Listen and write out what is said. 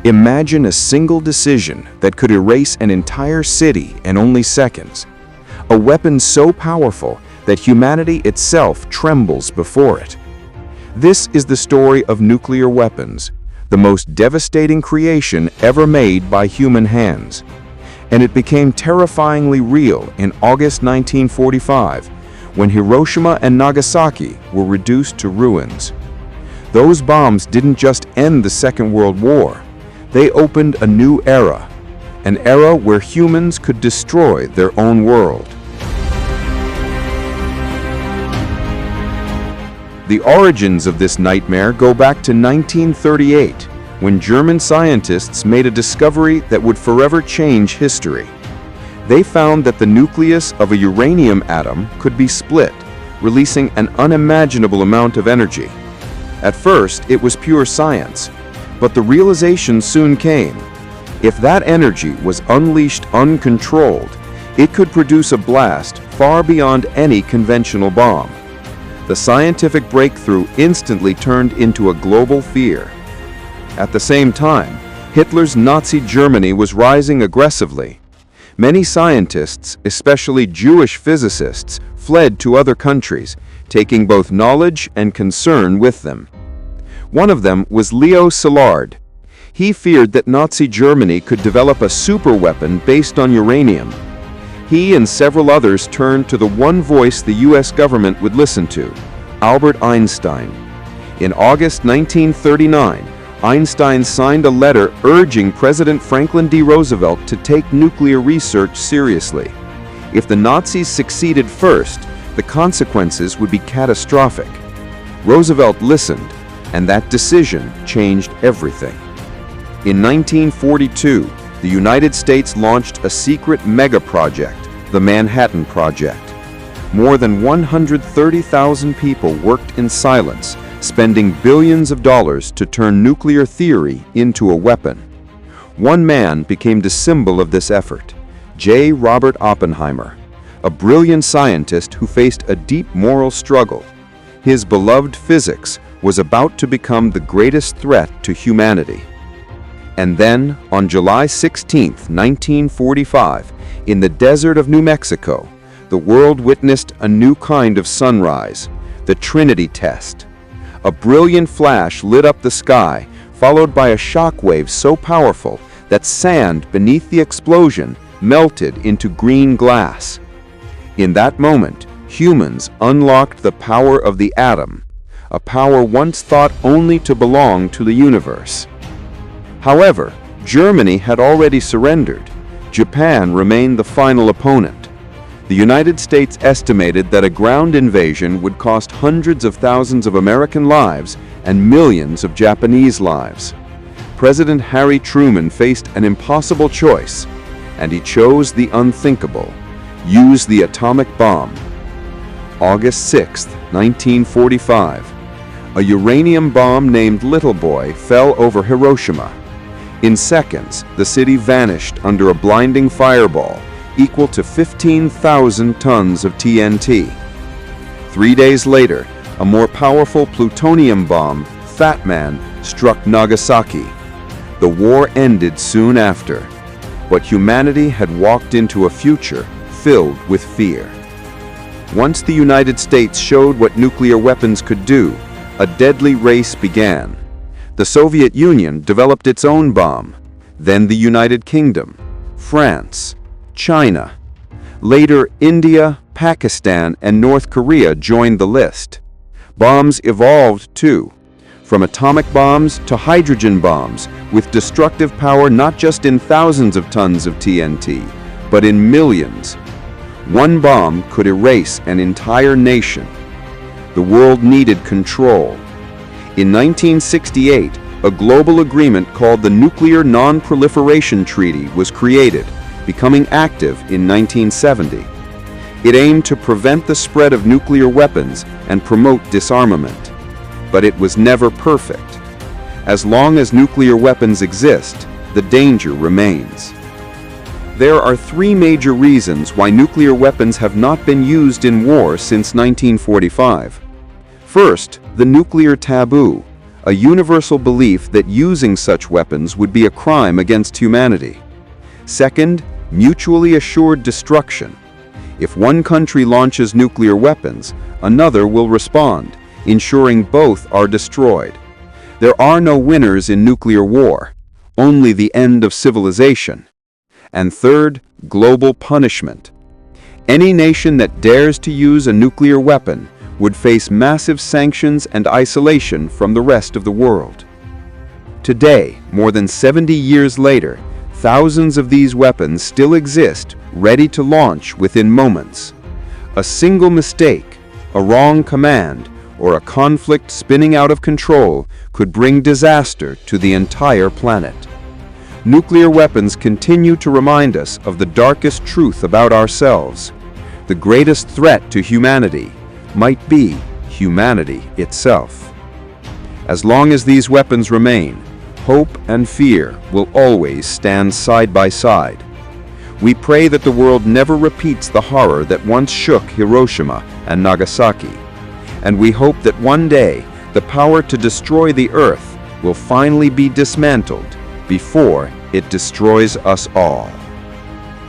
Imagine a single decision that could erase an entire city in only seconds. A weapon so powerful that humanity itself trembles before it. This is the story of nuclear weapons, the most devastating creation ever made by human hands. And it became terrifyingly real in August 1945, when Hiroshima and Nagasaki were reduced to ruins. Those bombs didn't just end the Second World War. They opened a new era, an era where humans could destroy their own world. The origins of this nightmare go back to 1938, when German scientists made a discovery that would forever change history. They found that the nucleus of a uranium atom could be split, releasing an unimaginable amount of energy. At first, it was pure science, but the realization soon came. If that energy was unleashed uncontrolled, it could produce a blast far beyond any conventional bomb. The scientific breakthrough instantly turned into a global fear. At the same time, Hitler's Nazi Germany was rising aggressively. Many scientists, especially Jewish physicists, fled to other countries, taking both knowledge and concern with them. One of them was Leo Szilard. He feared that Nazi Germany could develop a superweapon based on uranium. He and several others turned to the one voice the US government would listen to, Albert Einstein. In August 1939, Einstein signed a letter urging President Franklin D. Roosevelt to take nuclear research seriously. If the Nazis succeeded first, the consequences would be catastrophic. Roosevelt listened, and that decision changed everything. In 1942, the United States launched a secret mega-project, the Manhattan Project. More than 130,000 people worked in silence, spending billions of dollars to turn nuclear theory into a weapon. One man became the symbol of this effort, J. Robert Oppenheimer, a brilliant scientist who faced a deep moral struggle. His beloved physics was about to become the greatest threat to humanity. And then, on July 16, 1945, in the desert of New Mexico, the world witnessed a new kind of sunrise, the Trinity test. A brilliant flash lit up the sky, followed by a shock wave so powerful that sand beneath the explosion melted into green glass. In that moment, humans unlocked the power of the atom, a power once thought only to belong to the universe. However, Germany had already surrendered. Japan remained the final opponent. The United States estimated that a ground invasion would cost hundreds of thousands of American lives and millions of Japanese lives. President Harry Truman faced an impossible choice, and he chose the unthinkable: use the atomic bomb. August 6, 1945. A uranium bomb named Little Boy fell over Hiroshima. In seconds, the city vanished under a blinding fireball equal to 15,000 tons of TNT. 3 days later, a more powerful plutonium bomb, Fat Man, struck Nagasaki. The war ended soon after, but humanity had walked into a future filled with fear. Once the United States showed what nuclear weapons could do, a deadly race began. The Soviet Union developed its own bomb, then the United Kingdom, France, China. Later, India, Pakistan, and North Korea joined the list. Bombs evolved too, from atomic bombs to hydrogen bombs, with destructive power not just in thousands of tons of TNT, but in millions. One bomb could erase an entire nation. The world needed control. In 1968, a global agreement called the Nuclear Non-Proliferation Treaty was created, becoming active in 1970. It aimed to prevent the spread of nuclear weapons and promote disarmament. But it was never perfect. As long as nuclear weapons exist, the danger remains. There are three major reasons why nuclear weapons have not been used in war since 1945. First, the nuclear taboo, a universal belief that using such weapons would be a crime against humanity. Second, mutually assured destruction. If one country launches nuclear weapons, another will respond, ensuring both are destroyed. There are no winners in nuclear war, only the end of civilization. And third, global punishment. Any nation that dares to use a nuclear weapon would face massive sanctions and isolation from the rest of the world. Today, more than 70 years later, thousands of these weapons still exist, ready to launch within moments. A single mistake, a wrong command, or a conflict spinning out of control could bring disaster to the entire planet. Nuclear weapons continue to remind us of the darkest truth about ourselves. The greatest threat to humanity might be humanity itself. As long as these weapons remain, hope and fear will always stand side by side. We pray that the world never repeats the horror that once shook Hiroshima and Nagasaki. And we hope that one day the power to destroy the earth will finally be dismantled before it destroys us all.